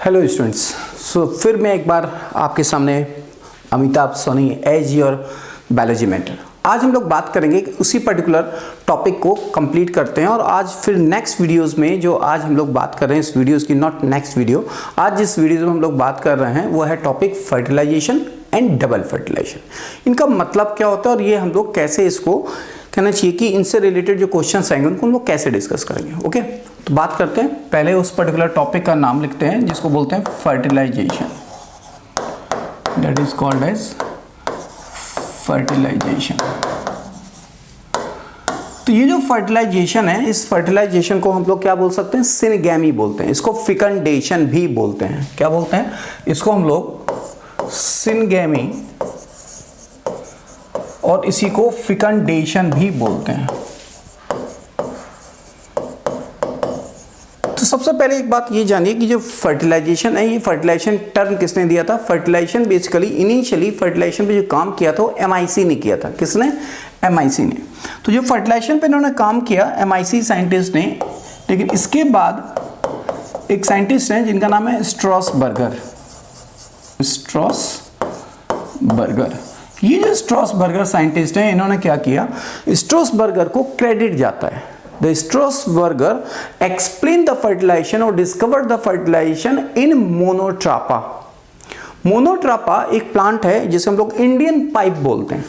Hello students. फिर मैं एक बार आपके सामने Amitabh Soni as your biology mentor. आज हम लोग बात करेंगे कि उसी पर्टिकुलर टॉपिक को कंप्लीट करते हैं और आज फिर नेक्स्ट वीडियोस में जो आज हम लोग बात कर रहे हैं इस वीडियोस की नॉट नेक्स्ट वीडियो, आज जिस वीडियो में हम लोग बात कर रहे हैं वो है topic fertilisation and double fertilisation. इनका मतलब क्या होता है और ये हम लोग कैसे इसको कहना चाहिए कि इनसे रिलेटेड जो क्वेश्चंस आएंगे उनको हम लोग कैसे डिस्कस करेंगे। ओके, तो बात करते हैं। पहले उस पर्टिकुलर टॉपिक का नाम लिखते हैं जिसको बोलते हैं fertilisation, that is called as fertilisation. तो ये जो फर्टिलाइजेशन है, इस फर्टिलाइजेशन को हम लोग क्या बोल सकते हैं? सिनगैमी बोलते हैं। इसको फिकंडेशन भी बोलते हैं। क्या बोलते हैं इसको? हम लोग सिनगैमी और इसी को फिकंडेशन भी बोलते हैं। तो सबसे पहले एक बात ये जानिए कि जो फर्टिलाइजेशन है, ये फर्टिलाइजेशन टर्म किसने दिया था? फर्टिलाइजेशन बेसिकली इनिशियली फर्टिलाइजेशन पे जो काम किया था वो एमआईसी ने किया था। किसने? एमआईसी ने। तो जो फर्टिलाइजेशन पे इन्होंने काम किया एमआईसी साइंटिस्ट ने, लेकिन इसके बाद एक साइंटिस्ट हैं जिनका नाम है स्ट्रॉसबर्गर। स्ट्रॉसबर्गर, ये जो स्ट्रॉसबर्गर साइंटिस्ट हैं, इन्होंने क्या किया? स्ट्रॉसबर्गर को क्रेडिट जाता है। The Strasburger explained the fertilization or discovered the fertilization in Monotrapa। मोनोट्रापा एक प्लांट है जिसे हम लोग इंडियन पाइप बोलते हैं।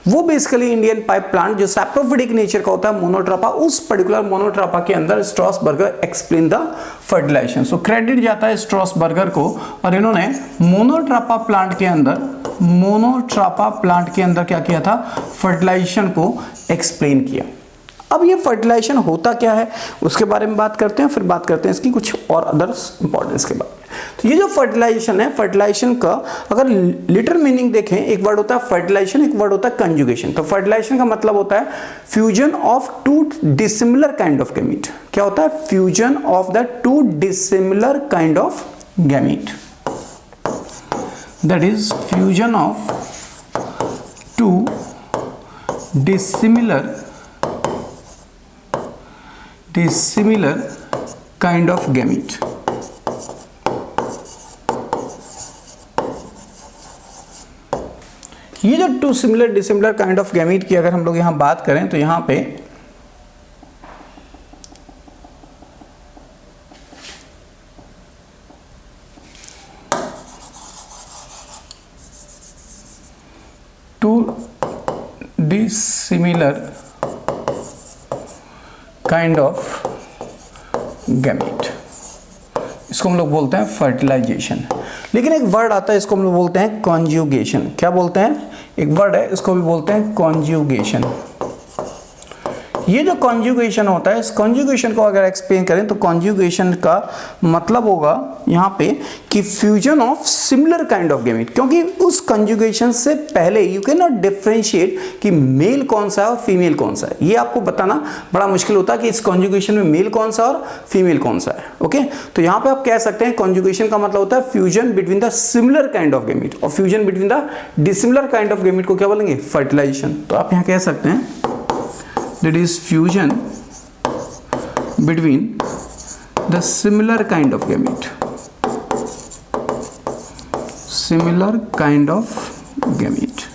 वो बेसिकली इंडियन पाइप प्लांट जो सैप्रोफिटिक नेचर का होता है, मोनोट्रापा, उस पर्टिकुलर मोनोट्रापा के अंदर Strasburger explain the fertilization. So credit जाता है स्ट्रॉसबर्गर को और इन्होंने मोनोट्रापा प्लांट के अंदर क्या किया था? फर्टिलाइजेशन को एक्सप्लेन किया। अब ये फर्टिलाइजेशन होता क्या है उसके बारे में बात करते हैं, फिर बात करते हैं इसकी कुछ और अदर्स इंपॉर्टेंस के बारे में। तो ये जो फर्टिलाइजेशन है, फर्टिलाइजेशन का अगर लिटरल मीनिंग देखें, एक वर्ड होता है फर्टिलाइजेशन, एक वर्ड होता है कंजुगेशन। तो फर्टिलाइजेशन का मतलब होता है fusion of two dissimilar kind of gamete. क्या होता है? Fusion of the two dissimilar kind of gamete, that is fusion of two dissimilar kind of gamete। ये जो two similar dissimilar kind of gamete की अगर हम लोग यहां बात करें तो यहां पे to dissimilar kind of gamete, इसको हम लोग बोलते हैं फर्टिलाइजेशन। लेकिन एक वर्ड आता है, इसको हम लोग बोलते हैं कॉन्जुगेशन। क्या बोलते हैं? एक वर्ड है, इसको भी बोलते हैं कॉन्जुगेशन। ये जो कॉन्जुगेशन होता है, इस कॉन्जुगेशन को अगर एक्सप्लेन करें तो कॉन्जुगेशन का मतलब होगा यहाँ पे कि fusion of similar kind of gamete. क्योंकि उस कॉन्जुगेशन से पहले यू कैन नॉट डिफरेंशिएट कि मेल कौन सा है और फीमेल कौन सा है। ये आपको बताना बड़ा मुश्किल होता है कि इस कॉन्जुगेशन में मेल कौन सा और फीमेल कौन सा है। ओके, तो यहाँ पे आप कह सकते हैं कॉन्जुगेशन का मतलब होता है fusion between the similar kind of gamete, और fusion between the dissimilar kind of gamete को क्या बोलेंगे? फर्टिलाइजेशन। तो आप यहाँ कह सकते हैं that is fusion between the similar kind of gamete, similar kind of gamete।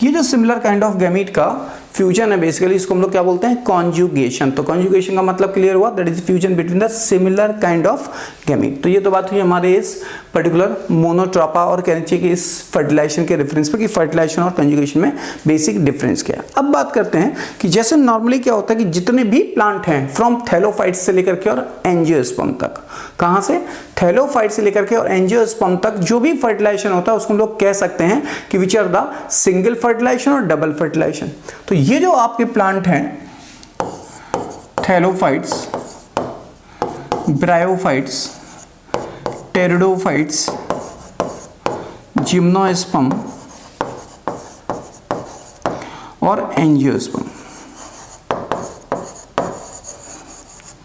ये जो सिमिलर काइंड ऑफ गैमीट का फ्यूजन है बेसिकली, इसको हम लोग क्या बोलते हैं? कॉन्जुगेशन। तो कॉन्जुगेशन का मतलब क्लियर हुआ, that is fusion between the similar kind of gamete. तो ये तो बात हुई हमारे इस पर्टिकुलर मोनोट्रापा और कहना चाहिए कि इस फर्टिलाइजेशन के रेफरेंस पे कि फर्टिलाइजेशन और कंजुगेशन में बेसिक डिफरेंस क्या है। अब बात करते हैं कि जैसे नॉर्मली क्या होता है कि जितने भी प्लांट हैं फ्रॉम थैलोफाइट से लेकर के और एंजियोस्पर्म तक, कहां से? थैलोफाइट से लेकर के और एंजियोस्पर्म तक जो भी फर्टिलाइजेशन होता है उसको हम लोग कह सकते हैं कि which are the single fertilisation और डबल फर्टिलाइजेशन। तो ये जो आपके प्लांट हैं थैलोफाइट्स, ब्रायोफाइट्स, टेरिडोफाइट्स, जिम्नोस्पर्म और एंजियोस्पर्म,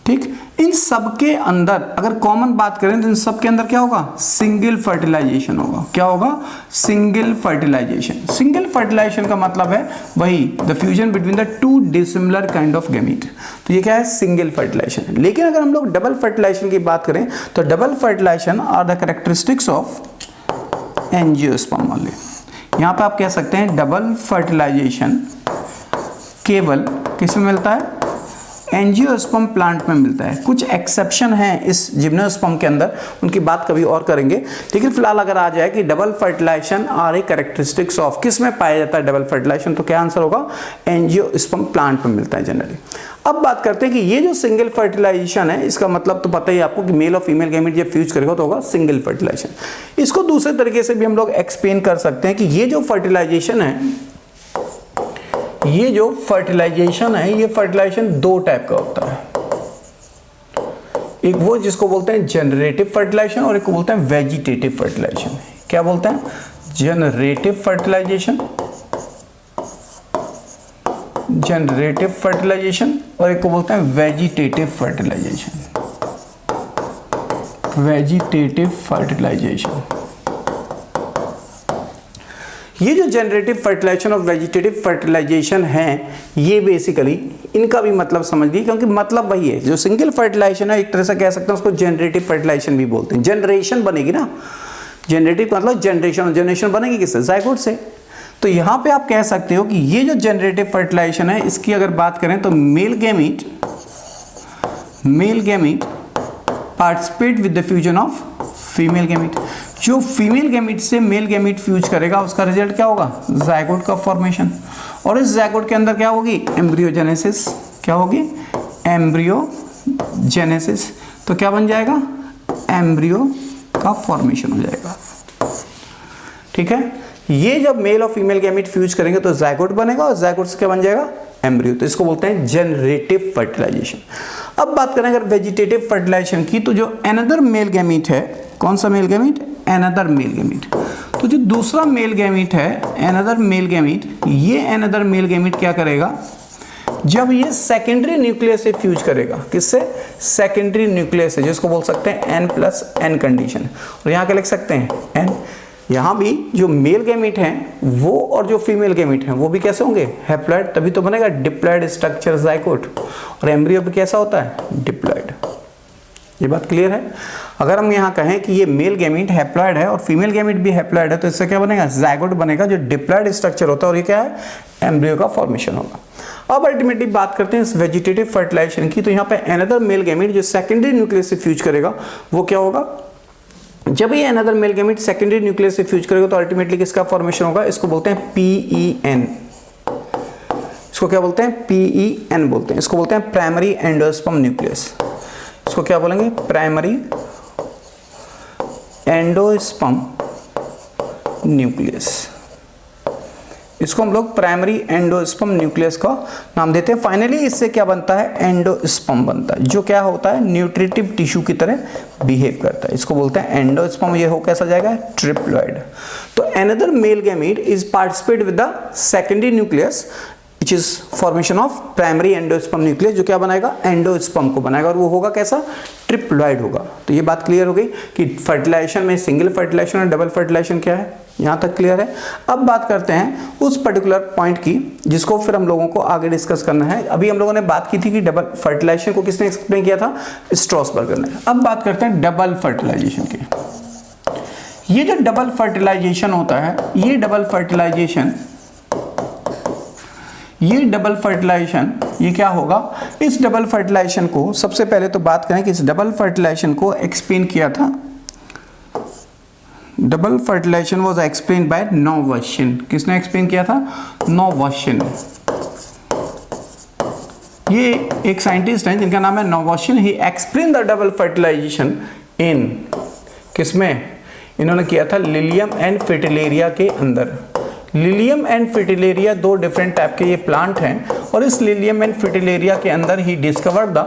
ठीक, इन सब के अंदर अगर कॉमन बात करें तो इन सब के अंदर क्या होगा, सिंगल फर्टिलाइजेशन होगा। क्या होगा, सिंगल फर्टिलाइजेशन। सिंगल फर्टिलाइजेशन का मतलब है वही the fusion between the two dissimilar kind of gamete. तो ये क्या है, सिंगल फर्टिलाइजेशन। लेकिन अगर हम लोग डबल फर्टिलाइजेशन की बात करें तो double fertilisation are the characteristics of angiosperm only. यहां पे आप कह सकते हैं डबल फर्टिलाइजेशन केवल किसमें मिलता है, एंजियोस्पर्म प्लांट में मिलता है। कुछ एक्सेप्शन हैं इस जिम्नोस्पर्म के अंदर, उनकी बात कभी और करेंगे। लेकिन फिलहाल अगर आ जाए कि double fertilisation are a characteristics of, किस में पाया जाता है डबल फर्टिलाइजेशन, तो क्या आंसर होगा, एंजियोस्पर्म प्लांट में मिलता है जनरली। अब बात करते हैं कि ये जो सिंगल फर्टिलाइजेशन है, इसका मतलब तो पता ही आपको कि मेल और फीमेल गैमीट जब फ्यूज करेगा तो होगा सिंगल फर्टिलाइजेशन। इसको दूसरे तरीके से भी हम लोग एक्सप्लेन कर सकते हैं कि ये जो फर्टिलाइजेशन है, ये जो फर्टिलाइजेशन है, ये फर्टिलाइजेशन दो टाइप का होता है। एक वो जिसको बोलते हैं जनरेटिव फर्टिलाइजेशन और एक को बोलते हैं वेजिटेटिव फर्टिलाइजेशन। क्या बोलते हैं, जनरेटिव फर्टिलाइजेशन, जनरेटिव फर्टिलाइजेशन, और एक को बोलते हैं वेजिटेटिव फर्टिलाइजेशन, वेजिटेटिव फर्टिलाइजेशन। ये जो जनरेटिव फर्टिलाइजेशन और वेजिटेटिव फर्टिलाइजेशन है, ये बेसिकली इनका भी मतलब समझ लीजिए, क्योंकि मतलब वही है। जो सिंगल फर्टिलाइजेशन है एक तरह से कह सकते हैं उसको जनरेटिव फर्टिलाइजेशन भी बोलते हैं। जनरेशन बनेगी ना, जनरेटिव मतलब जनरेशन, जनरेशन बनेगी किससे, जायगोट से। तो यहाँ पे आप कह सकते हो कि ये जो जनरेटिव फर्टिलाइजेशन है, इसकी अगर बात करें तो male gamete participate with the fusion of female gamete. जो फीमेल गैमीट से मेल गैमीट फ्यूज करेगा उसका रिजल्ट क्या होगा, जायगोट का फॉर्मेशन। और इस जायगोट के अंदर क्या होगी, एम्ब्रियोजेनेसिस। क्या होगी, एम्ब्रियोजेनेसिस। तो क्या बन जाएगा, एम्ब्रियो का फॉर्मेशन हो जाएगा। ठीक है, ये जब मेल और फीमेल गैमीट फ्यूज करेंगे तो जायगोट बनेगा और जायगोट से क्या बन जाएगा, एम्ब्रियो। तो इसको बोलते हैं जनरेटिव फर्टिलाइजेशन। अब बात करें अगर वेजिटेटिव फर्टिलाइजेशन की, तो जो अनदर मेल गैमीट है, कौन सा male gamete, another male gamete. तो जो दूसरा मेल गैमीट है, अनदर मेल गैमीट, ये अनदर मेल गैमीट क्या करेगा, जब ये सेकेंडरी न्यूक्लियस से फ्यूज करेगा, किससे, सेकेंडरी न्यूक्लियस से, जिसको बोल सकते हैं N+N कंडीशन। और यहाँ क्या लिख सकते हैं, N। यहाँ भी जो मेल गैमीट हैं वो और जो फीमेल गैमीट हैं वो भी कैसे होंगे, हैप्लॉइड, तभी तो बनेगा डिप्लॉइड स्ट्रक्चर जायगोट। और एम्ब्रियो भी कैसा होता है, डिप्लॉइड। ये बात क्लियर है। अगर हम यहाँ कहें कि ये मेल गैमीट हैप्लॉइड है और फीमेल गैमीट भी हैप्लॉइड है, तो इससे क्या बनेगा, जायगोट बनेगा, जो डिप्लॉइड स्ट्रक्चर होता है, और ये क्या है, एम्ब्रियो का फॉर्मेशन होगा। अब अल्टीमेटली बात करते हैं इस वेजिटेटिव फर्टिलाइजेशन की। तो यहाँ पे अनदर मेल गैमीट जो सेकेंडरी न्यूक्लियस से फ्यूज करेगा वो क्या होगा, जब ये another male gamete secondary nucleus से फ्यूज करेगा तो अल्टीमेटली किसका फॉर्मेशन होगा, इसको बोलते हैं PEN। इसको क्या बोलते हैं, PEN बोलते हैं। इसको बोलते हैं प्राइमरी एंडोस्पर्म न्यूक्लियस। इसको क्या बोलेंगे, प्राइमरी एंडोस्पर्म न्यूक्लियस। इसको हम लोग प्राइमरी एंडोस्पर्म न्यूक्लियस का नाम देते हैं। फाइनली इससे क्या बनता है, एंडोस्पर्म बनता है, जो क्या होता है, न्यूट्रिटिव टिश्यू की तरह बिहेव करता है। इसको बोलते हैं एंडोस्पर्म। ये हो कैसा जाएगा, ट्रिप्लॉइड। तो another male gamete is participate with the secondary nucleus which is formation of primary endosperm nucleus, जो क्या बनाएगा, एंडोस्पर्म को बनाएगा, और वो होगा कैसा, ट्रिप्लॉइड होगा। तो ये बात क्लियर हो गई कि फर्टिलाइजेशन में सिंगल फर्टिलाइजेशन और डबल फर्टिलाइजेशन क्या है, यहाँ तक क्लियर है। अब बात करते हैं उस पर्टिकुलर पॉइंट की जिसको फिर हम लोगों को आगे डिस्कस करना है। अभी हम लोगों ने बात की थी कि डबल फर्टिलाइजेशन को किसने एक्सप्लेन किया था, स्ट्रॉसबर्गर ने। अब बात करते हैं डबल फर्टिलाइजेशन की। ये जो डबल फर्टिलाइजेशन होता है, ये डबल फर्टिलाइजेशन ये क्या होगा, इस डबल फर्टिलाइजेशन को सबसे पहले तो बात करें कि इस डबल फर्टिलाइजेशन को एक्सप्लेन किया था, double fertilization was explain by Nawaschin. किसने एक्सप्लेन किया था, नोवोसियन। ये एक साइंटिस्ट हैं जिनका नाम है नोवोसियन। ही एक्सप्लेन द डबल फर्टिलाइजेशन इन, किसमें, इन्होंने किया था लिलियम एंड फ्रिटिलेरिया के अंदर। लिलियम एंड फ्रिटिलेरिया दो डिफरेंट टाइप के ये प्लांट हैं, और इस लिलियम एंड फ्रिटिलेरिया के अंदर ही डिस्कवर्ड द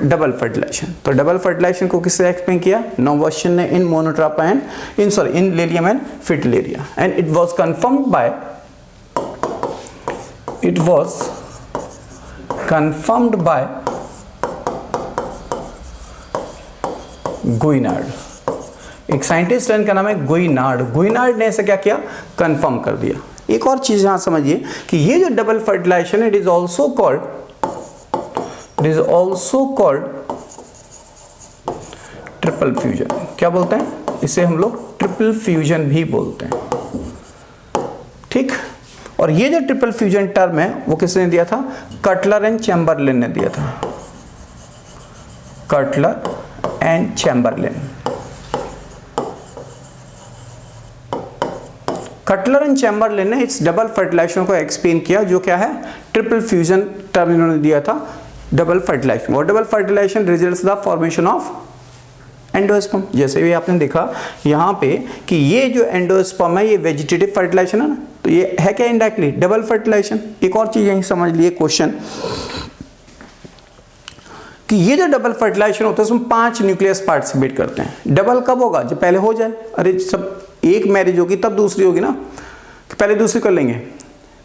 डबल फर्टिलाइजेशन। तो डबल फर्टिलाइजेशन को किससे एक्सप्लेन किया, नोवोसियन ने, in Monotropa and in Lilium and Fritillaria. And it was confirmed by Guignard. एक साइंटिस्ट है, इनका नाम है गुइनार्ड। गुइनार्ड ने ऐसे क्या किया, कंफर्म कर दिया। एक और चीज यहां समझिए कि ये जो डबल फर्टिलाइजेशन है, it is also called triple fusion. क्या बोलते हैं इसे, हम लोग ट्रिपल फ्यूजन भी बोलते हैं, ठीक। और ये जो ट्रिपल फ्यूजन टर्म है वो किसने दिया था, कटलर एंड चैम्बरलिन ने दिया था। Cutler and Chamberlain. Cutler and Chamberlain ने इस डबल फर्टिलाइजेशन को एक्सप्लेन किया, जो क्या है, ट्रिपल फ्यूजन टर्म इन्होंने दिया था डबल फर्टिलाइजेशन। और double fertilisation results the formation of endosperm. जैसे भी आपने देखा यहाँ पे कि ये जो एंडोस्पर्म है ये वेजिटेटिव फर्टिलाइजेशन है ना, तो ये है क्या, इनडायरेक्टली डबल फर्टिलाइजेशन। एक और चीज यहीं समझ लिए क्वेश्चन कि ये जो डबल फर्टिलाइजेशन होता है उसमें 5 न्यूक्लियस पार्टिसिपेट करते हैं। डबल कब होगा, जब पहले हो जाए, अरे सब एक मैरिज होगी तब दूसरी होगी ना, तो पहले दूसरी कर लेंगे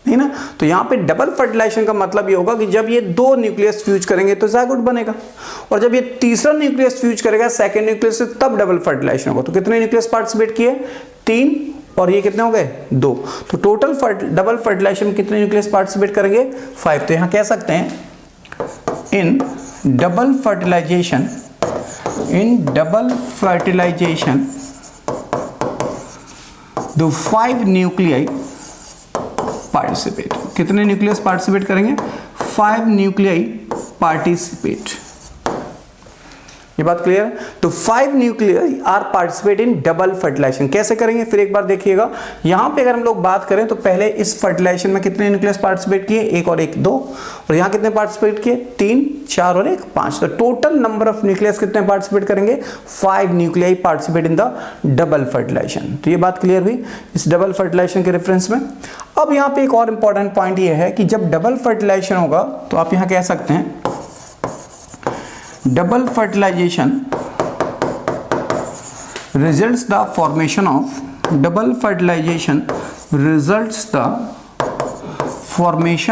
नहीं ना। तो यहाँ पे डबल फर्टिलाइजेशन का मतलब ये होगा कि जब ये 2 न्यूक्लियस फ्यूज करेंगे तो ज़ायगोट बनेगा, और जब ये तीसरा न्यूक्लियस फ्यूज करेगा सेकंड न्यूक्लियस से, तब डबल फर्टिलाइजेशन होगा। तो कितने न्यूक्लियस पार्टिसिपेट किए, 3, और ये कितने हो गए, 2। तो टोटल डबल फर्टिलाइजेशन में कितने न्यूक्लियस पार्टिसिपेट करेंगे, 5। तो यहाँ कह सकते हैं in double fertilisation the 5 nuclei participate. कितने न्यूक्लियस पार्टिसिपेट करेंगे, 5 न्यूक्लियाई पार्टिसिपेट। ये बात क्लियर है। तो 5 nuclei are participate in double fertilisation. कैसे करेंगे फिर एक बार देखिएगा। यहां पे अगर हम लोग बात करें तो पहले इस फर्टिलाइजेशन में कितने न्यूक्लियस पार्टिसिपेट किए, 1 और 1 2, और यहां कितने पार्टिसिपेट किए, 3 4 और 1 5। तो टोटल नंबर ऑफ न्यूक्लियस कितने पार्टिसिपेट करेंगे, 5 nuclei participate in the double fertilisation. तो ये बात क्लियर हुई इस डबल फर्टिलाइजेशन के रेफरेंस में। अब यहाँ पे एक और इंपॉर्टेंट पॉइंट ये है कि जब डबल फर्टिलाइजेशन होगा तो आप यहां कह सकते हैं double fertilization results the formation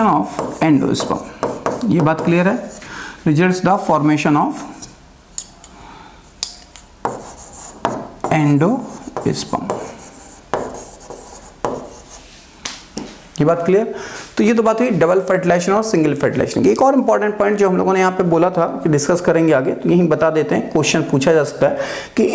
of endosperm। ये बात क्लियर है, results the formation of endosperm। ये बात क्लियर। तो ये तो बात हुई डबल फर्टिलाइजेशन और सिंगल फर्टिलाइजेशन की। एक और इंपॉर्टेंट पॉइंट जो हम लोगों ने यहाँ पे बोला था कि डिस्कस करेंगे आगे, तो यही बता देते हैं, क्वेश्चन पूछा जा सकता है कि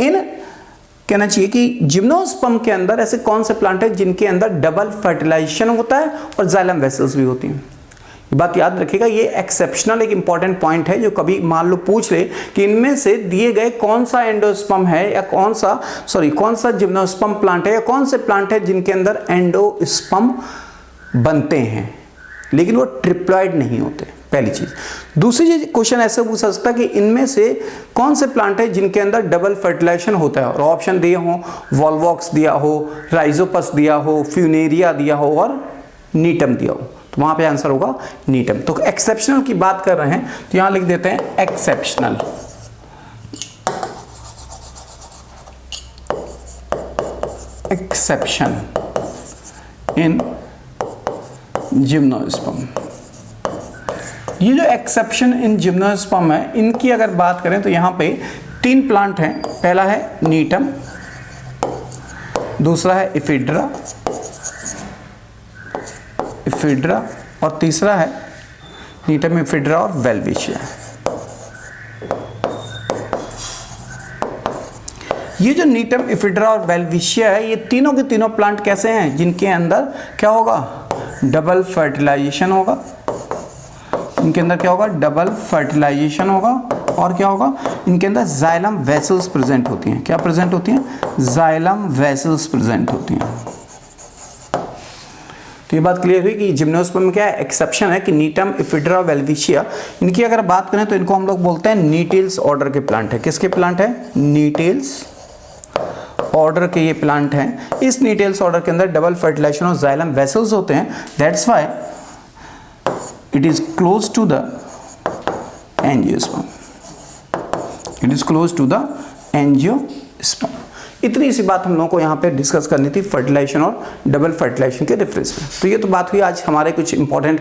कहना चाहिए कि जिम्नोस्पर्म के अंदर ऐसे कौन से प्लांट है जिनके अंदर डबल फर्टिलाइजेशन होता है और जाइलम वेसल्स भी होती हैं। ये बात याद रखिएगा, ये एक्सेप्शनल एक इंपॉर्टेंट पॉइंट है जो कभी मान लो पूछ ले कि इनमें से दिए गए कौन सा एंडोस्पर्म है या कौन सा जिम्नोस्पर्म प्लांट है या कौन से प्लांट है जिनके अंदर एंडोस्पर्म बनते हैं लेकिन वो ट्रिप्लॉइड नहीं होते, पहली चीज। दूसरी चीज क्वेश्चन ऐसे पूछ सकता है कि इनमें से कौन से प्लांट है जिनके अंदर डबल फर्टिलाइजेशन होता है, और ऑप्शन दिए हो, वॉल्वॉक्स दिया हो, राइजोपस दिया हो, फ्यूनेरिया दिया हो और नीटम दिया हो, तो वहां पे आंसर होगा नीटम। तो एक्सेप्शनल की बात कर रहे हैं तो यहां लिख देते हैं एक्सेप्शनल। Exception in gymnosperm. ये जो एक्सेप्शन इन जिम्नोस्पर्म है, इनकी अगर बात करें तो यहाँ पे 3 प्लांट हैं। पहला है नीटम, दूसरा है इफिड्रा और तीसरा है नीटम, इफिड्रा और वेल्विशिया। ये जो नीटम, इफिड्रा और वेल्विशिया है, ये तीनों के तीनों प्लांट कैसे हैं जिनके अंदर क्या होगा, डबल फर्टिलाइजेशन होगा। इनके अंदर क्या होगा, डबल फर्टिलाइजेशन होगा, और क्या होगा, इनके अंदर जाइलम वेसल्स प्रेजेंट होती हैं। क्या प्रेजेंट होती हैं, जाइलम वेसल्स प्रेजेंट होती हैं। तो ये बात क्लियर हुई कि जिम्नोस्पर्म में क्या है, एक्सेप्शन है कि नीटम, इफिड्रा, वेल्विशिया, इनकी अगर बात करें तो इनको हम लोग बोलते हैं नीटेल्स ऑर्डर के प्लांट है। किसके प्लांट है, नीटेल्स ऑर्डर के ये प्लांट हैं। इस नीटेल्स ऑर्डर के अंदर डबल फर्टिलाइजेशन और जाइलम वेसल्स होते हैं। That's why it is close to the angiosperm. It is close to the angiosperm. इतनी सी बात हम लोगों को यहाँ पे डिस्कस करनी थी फर्टिलाइजेशन और डबल फर्टिलाइजेशन के रेफरेंस में। तो ये तो बात हुई आज हमारे कुछ इंपॉर्टेंट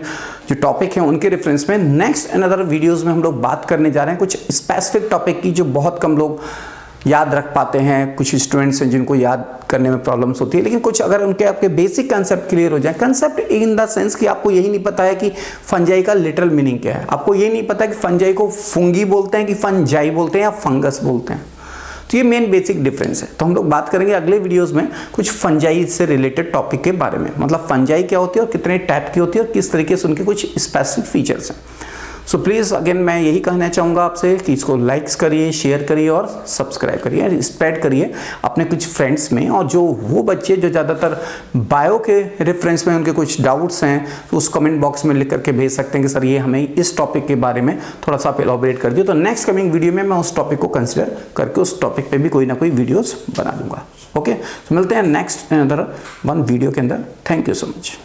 जो टॉपिक हैं उनके रेफरेंस में। नेक्स्ट एंड अदर वीडियोस में हम लोग बात करने जा रहे हैं कुछ स्पेसिफिक टॉपिक की जो बहुत कम लोग याद रख पाते हैं, कुछ स्टूडेंट्स हैं जिनको याद करने में प्रॉब्लम्स होती है, लेकिन कुछ अगर उनके आपके बेसिक कंसेप्ट क्लियर हो जाए, कंसेप्ट इन द सेंस कि आपको यही नहीं पता है कि फंजाई का लिटरल मीनिंग क्या है, आपको ये नहीं पता कि फंजाई को फंगी बोलते हैं कि फंजाई बोलते हैं या फंगस बोलते हैं, तो ये मेन बेसिक डिफरेंस है। तो हम लोग बात करेंगे अगले वीडियोस में कुछ फंजाई से रिलेटेड टॉपिक के बारे में, मतलब फंजाई क्या होती है और कितने टाइप की होती है और किस तरीके से उनके कुछ स्पेसिफिक फीचर्स हैं। सो प्लीज़ अगेन मैं यही कहना चाहूँगा आपसे कि इसको लाइक्स करिए, शेयर करिए और सब्सक्राइब करिए, स्प्रेड करिए अपने कुछ फ्रेंड्स में। और जो वो बच्चे जो ज़्यादातर बायो के रेफरेंस में उनके कुछ डाउट्स हैं तो उस कमेंट बॉक्स में लिख करके भेज सकते हैं कि सर ये हमें इस टॉपिक के बारे में थोड़ा सा आप एलॉबरेट कर दिए, तो नेक्स्ट कमिंग वीडियो में मैं उस टॉपिक को कंसिडर करके उस टॉपिक पर भी कोई ना कोई वीडियोज़ बना दूंगा। ओके, तो मिलते हैं नेक्स्ट अनदर वन वीडियो के अंदर। Thank you so much.